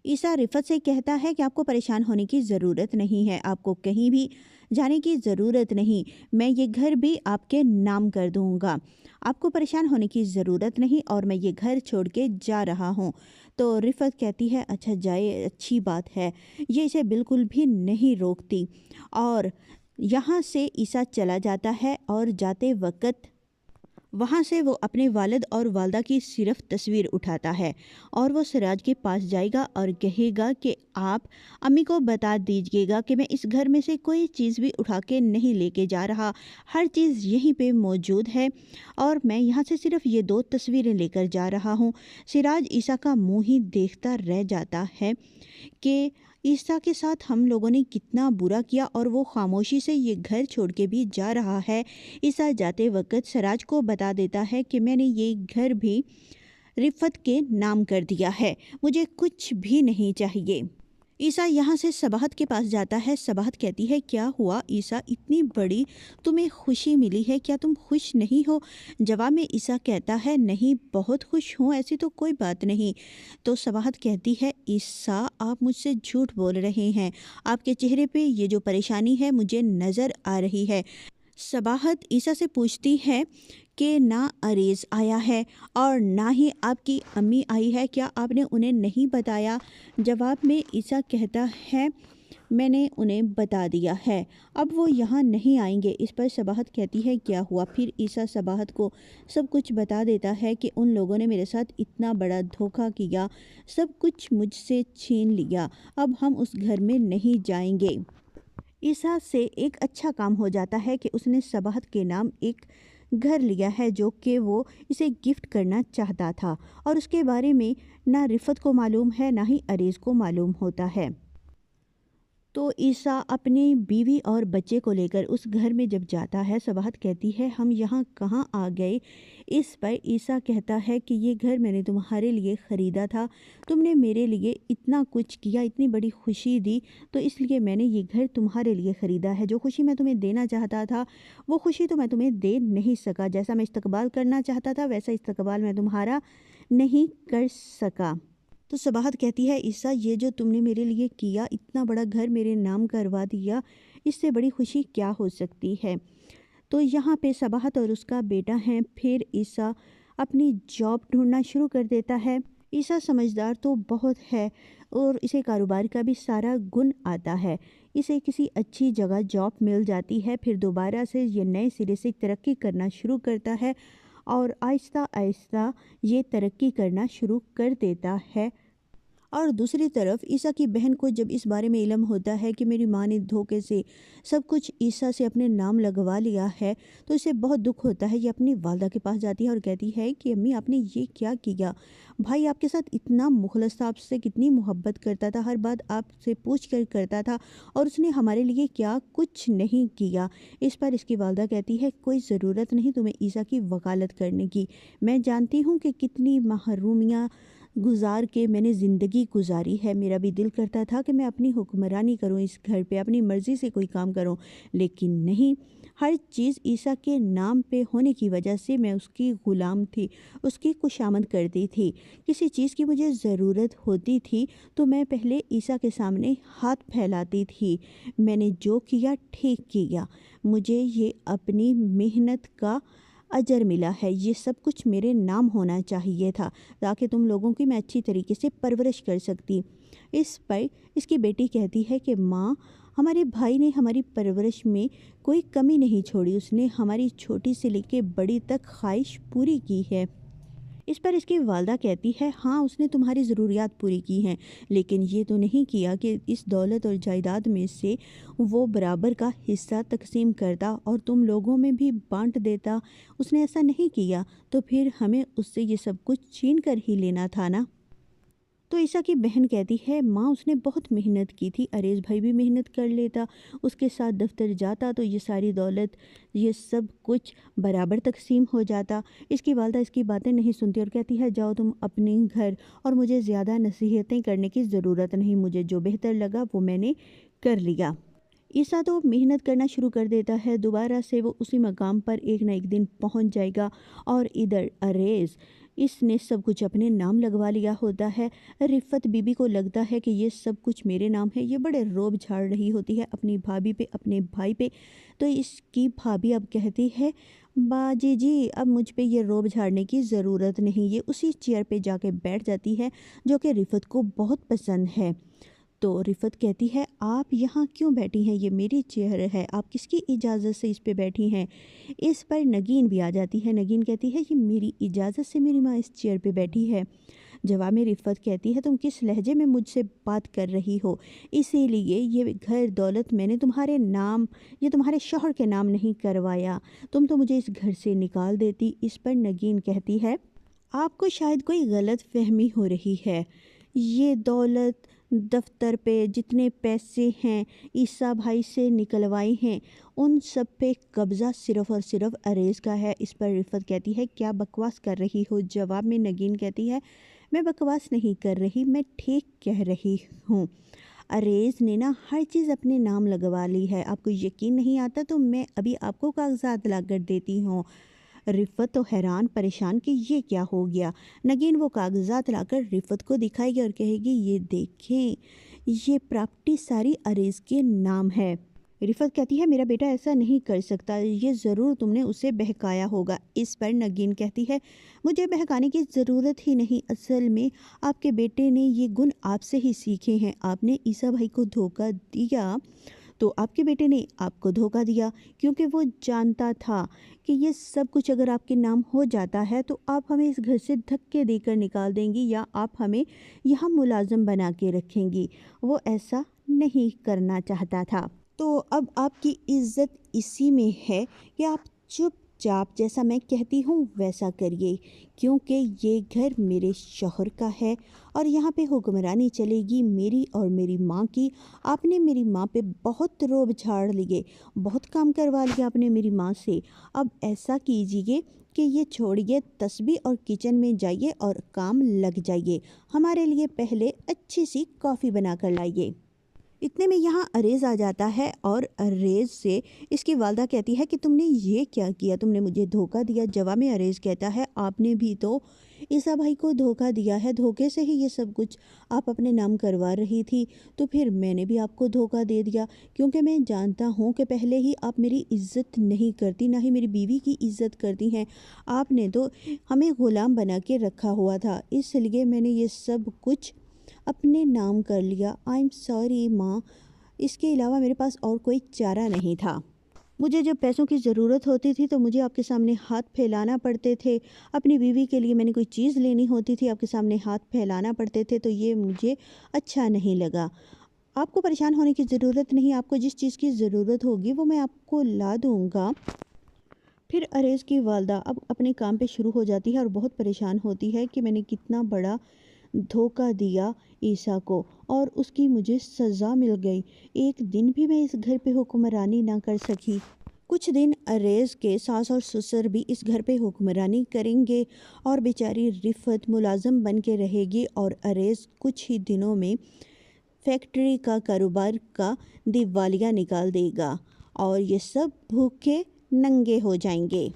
ईसा रिफ़त से कहता है कि आपको परेशान होने की ज़रूरत नहीं है, आपको कहीं भी जाने की ज़रूरत नहीं, मैं ये घर भी आपके नाम कर दूँगा। आपको परेशान होने की ज़रूरत नहीं और मैं ये घर छोड़ के जा रहा हूँ। तो रिफ़त कहती है अच्छा जाए, अच्छी बात है। ये इसे बिल्कुल भी नहीं रोकती और यहाँ से ईसा चला जाता है और जाते वक़्त वहाँ से वो अपने वालिद और वालदा की सिर्फ तस्वीर उठाता है और वो सिराज के पास जाएगा और कहेगा कि आप अम्मी को बता दीजिएगा कि मैं इस घर में से कोई चीज़ भी उठा के नहीं लेके जा रहा, हर चीज़ यहीं पे मौजूद है और मैं यहाँ से सिर्फ ये 2 तस्वीरें लेकर जा रहा हूँ। सिराज ईसा का मुँह ही देखता रह जाता है कि ईसा के साथ हम लोगों ने कितना बुरा किया और वो खामोशी से ये घर छोड़ के भी जा रहा है। ईसा जाते वक़्त सिराज को बता देता है कि मैंने ये घर भी रिफ़त के नाम कर दिया है, मुझे कुछ भी नहीं चाहिए। ईसा यहाँ से सबाहत के पास जाता है। सबाहत कहती है क्या हुआ ईसा, इतनी बड़ी तुम्हें खुशी मिली है, क्या तुम खुश नहीं हो? जवाब में ईसा कहता है नहीं, बहुत खुश हूँ, ऐसी तो कोई बात नहीं। तो सबाहत कहती है ईसा आप मुझसे झूठ बोल रहे हैं, आपके चेहरे पे ये जो परेशानी है मुझे नज़र आ रही है। सबाहत ईसा से पूछती है कि ना अरेज आया है और ना ही आपकी अम्मी आई है, क्या आपने उन्हें नहीं बताया? जवाब में ईसा कहता है मैंने उन्हें बता दिया है, अब वो यहाँ नहीं आएंगे। इस पर सबाहत कहती है क्या हुआ? फिर ईसा सबाहत को सब कुछ बता देता है कि उन लोगों ने मेरे साथ इतना बड़ा धोखा किया, सब कुछ मुझसे छीन लिया, अब हम उस घर में नहीं जाएंगे। ईसा से एक अच्छा काम हो जाता है कि उसने सबाहत के नाम एक घर लिया है जो कि वो इसे गिफ्ट करना चाहता था और उसके बारे में ना रिफ़त को मालूम है ना ही अरीज़ को मालूम होता है। तो ईसा अपनी बीवी और बच्चे को लेकर उस घर में जब जाता है, सबाहत कहती है हम यहाँ कहाँ आ गए? इस पर ईसा कहता है कि ये घर मैंने तुम्हारे लिए ख़रीदा था, तुमने मेरे लिए इतना कुछ किया, इतनी बड़ी खुशी दी, तो इसलिए मैंने ये घर तुम्हारे लिए ख़रीदा है। जो खुशी मैं तुम्हें देना चाहता था वो खुशी तो मैं तुम्हें दे नहीं सका, जैसा मैं इस्तकबाल करना चाहता था वैसा इस्तकबाल मैं तुम्हारा नहीं कर सका। तो सबाहत कहती है ईसा ये जो तुमने मेरे लिए किया, इतना बड़ा घर मेरे नाम करवा दिया, इससे बड़ी खुशी क्या हो सकती है? तो यहाँ पे सबाहत और उसका बेटा हैं। फिर ईसा अपनी जॉब ढूंढना शुरू कर देता है। ईसा समझदार तो बहुत है और इसे कारोबार का भी सारा गुण आता है। इसे किसी अच्छी जगह जॉब मिल जाती है, फिर दोबारा से ये नए सिरे से तरक्की करना शुरू करता है और आहिस्ता आहिस्ता ये तरक्की करना शुरू कर देता है। और दूसरी तरफ ईसा की बहन को जब इस बारे में इल्म होता है कि मेरी माँ ने धोखे से सब कुछ ईसा से अपने नाम लगवा लिया है, तो इसे बहुत दुख होता है। ये अपनी वालदा के पास जाती है और कहती है कि अम्मी आपने ये क्या किया? भाई आपके साथ इतना मुखलस था, आपसे कितनी मोहब्बत करता था, हर बात आपसे पूछ कर करता था और उसने हमारे लिए क्या कुछ नहीं किया। इस पर इसकी वालदा कहती है कोई ज़रूरत नहीं तुम्हें ईसा की वकालत करने की, मैं जानती हूँ कि कितनी महरूमियाँ गुजार के मैंने ज़िंदगी गुजारी है। मेरा भी दिल करता था कि मैं अपनी हुक्मरानी करूं इस घर पे, अपनी मर्ज़ी से कोई काम करूं, लेकिन नहीं, हर चीज़ ईसा के नाम पे होने की वजह से मैं उसकी ग़ुलाम थी, उसकी खुशामद करती थी। किसी चीज़ की मुझे ज़रूरत होती थी तो मैं पहले ईसा के सामने हाथ फैलाती थी। मैंने जो किया ठीक किया, मुझे ये अपनी मेहनत का अजर मिला है, ये सब कुछ मेरे नाम होना चाहिए था ताकि तुम लोगों की मैं अच्छी तरीके से परवरिश कर सकती। इस पर इसकी बेटी कहती है कि माँ हमारे भाई ने हमारी परवरिश में कोई कमी नहीं छोड़ी, उसने हमारी छोटी से लेके बड़ी तक ख्वाहिश पूरी की है। इस पर इसकी वालदा कहती है हाँ उसने तुम्हारी ज़रूरियात पूरी की हैं, लेकिन ये तो नहीं किया कि इस दौलत और जायदाद में से वो बराबर का हिस्सा तकसीम करता और तुम लोगों में भी बांट देता। उसने ऐसा नहीं किया, तो फिर हमें उससे ये सब कुछ छीन कर ही लेना था ना। तो ईसा की बहन कहती है माँ उसने बहुत मेहनत की थी, अरेज भाई भी मेहनत कर लेता, उसके साथ दफ्तर जाता तो ये सारी दौलत ये सब कुछ बराबर तकसीम हो जाता। इसकी वालदा इसकी बातें नहीं सुनती और कहती है जाओ तुम अपने घर, और मुझे ज़्यादा नसीहतें करने की ज़रूरत नहीं, मुझे जो बेहतर लगा वो मैंने कर लिया। ईसा तो मेहनत करना शुरू कर देता है, दोबारा से वो उसी मकाम पर एक ना एक दिन पहुंच जाएगा और इधर अरेज इसने सब कुछ अपने नाम लगवा लिया होता है। रिफ़त बीबी को लगता है कि ये सब कुछ मेरे नाम है। ये बड़े रोब झाड़ रही होती है अपनी भाभी पे, अपने भाई पे। तो इसकी भाभी अब कहती है, बाजी जी अब मुझ पे ये रोब झाड़ने की ज़रूरत नहीं। ये उसी चेयर पे जाके बैठ जाती है जो कि रिफ़त को बहुत पसंद है। तो रिफ़त कहती है, आप यहाँ क्यों बैठी हैं? ये मेरी चेयर है, आप किसकी इजाज़त से इस पे बैठी हैं? इस पर नगीन भी आ जाती है। नगीन कहती है, ये मेरी इजाज़त से मेरी माँ इस चेयर पे बैठी है। जवाब में रिफ़त कहती है, तुम किस लहजे में मुझसे बात कर रही हो? इसीलिए ये घर दौलत मैंने तुम्हारे नाम, ये तुम्हारे शौहर के नाम नहीं करवाया। तुम तो मुझे इस घर से निकाल देती। इस पर नगीन कहती है, आपको शायद कोई गलत फहमी हो रही है। ये दौलत, दफ्तर पे जितने पैसे हैं ईसा भाई से निकलवाए हैं, उन सब पे कब्ज़ा सिर्फ़ और सिर्फ अरेज़ का है। इस पर रिफ़त कहती है, क्या बकवास कर रही हो? जवाब में नगीन कहती है, मैं बकवास नहीं कर रही, मैं ठीक कह रही हूँ। अरेज़ ने ना हर चीज़ अपने नाम लगवा ली है। आपको यकीन नहीं आता तो मैं अभी आपको कागजात ला कर देती हूँ। रिफ़त तो हैरान परेशान कि ये क्या हो गया। नगीन वो कागजात लाकर रिफ़त को दिखाएगी और कहेगी, ये देखें, ये प्रॉपर्टी सारी अरेज़ के नाम है। रिफ़त कहती है, मेरा बेटा ऐसा नहीं कर सकता, ये ज़रूर तुमने उसे बहकाया होगा। इस पर नगीन कहती है, मुझे बहकाने की ज़रूरत ही नहीं। असल में आपके बेटे ने ये गुण आपसे ही सीखे हैं। आपने ईसा भाई को धोखा दिया तो आपके बेटे ने आपको धोखा दिया, क्योंकि वो जानता था कि ये सब कुछ अगर आपके नाम हो जाता है तो आप हमें इस घर से धक्के देकर निकाल देंगी या आप हमें यहाँ मुलाजिम बना के रखेंगी। वो ऐसा नहीं करना चाहता था। तो अब आपकी इज्जत इसी में है कि आप चुपचाप जैसा मैं कहती हूँ वैसा करिए, क्योंकि ये घर मेरे शौहर का है और यहाँ पे हुक्मरानी चलेगी मेरी और मेरी माँ की। आपने मेरी माँ पे बहुत रोब झाड़ लिए, बहुत काम करवा लिया आपने मेरी माँ से। अब ऐसा कीजिए कि ये छोड़िए तस्बीह और किचन में जाइए और काम लग जाइए। हमारे लिए पहले अच्छी सी कॉफ़ी बना कर लाइए। इतने में यहाँ अरेज़ आ जाता है और अरेज़ से इसकी वालदा कहती है कि तुमने ये क्या किया, तुमने मुझे धोखा दिया। जवाब में अरेज़ कहता है, आपने भी तो ईसा भाई को धोखा दिया है, धोखे से ही ये सब कुछ आप अपने नाम करवा रही थी। तो फिर मैंने भी आपको धोखा दे दिया, क्योंकि मैं जानता हूँ कि पहले ही आप मेरी इज़्ज़त नहीं करती, ना ही मेरी बीवी की इज़्ज़त करती हैं। आपने तो हमें ग़ुलाम बना के रखा हुआ था, इसलिए मैंने ये सब कुछ अपने नाम कर लिया। आई एम सॉरी माँ, इसके अलावा मेरे पास और कोई चारा नहीं था। मुझे जब पैसों की ज़रूरत होती थी तो मुझे आपके सामने हाथ फैलाना पड़ते थे। अपनी बीवी के लिए मैंने कोई चीज़ लेनी होती थी, आपके सामने हाथ फैलाना पड़ते थे, तो ये मुझे अच्छा नहीं लगा। आपको परेशान होने की ज़रूरत नहीं, आपको जिस चीज़ की ज़रूरत होगी वो मैं आपको ला दूँगा। फिर अरेज़ की वालदा अब अपने काम पे शुरू हो जाती है और बहुत परेशान होती है कि मैंने कितना बड़ा धोखा दिया ईसा को और उसकी मुझे सज़ा मिल गई। एक दिन भी मैं इस घर पे हुक्मरानी ना कर सकी। कुछ दिन अरेज़ के सास और ससुर भी इस घर पे हुक्मरानी करेंगे और बेचारी रिफ़त मुलाजिम बन के रहेगी और अरेज़ कुछ ही दिनों में फैक्ट्री का कारोबार का दिवालिया निकाल देगा और ये सब भूखे नंगे हो जाएंगे।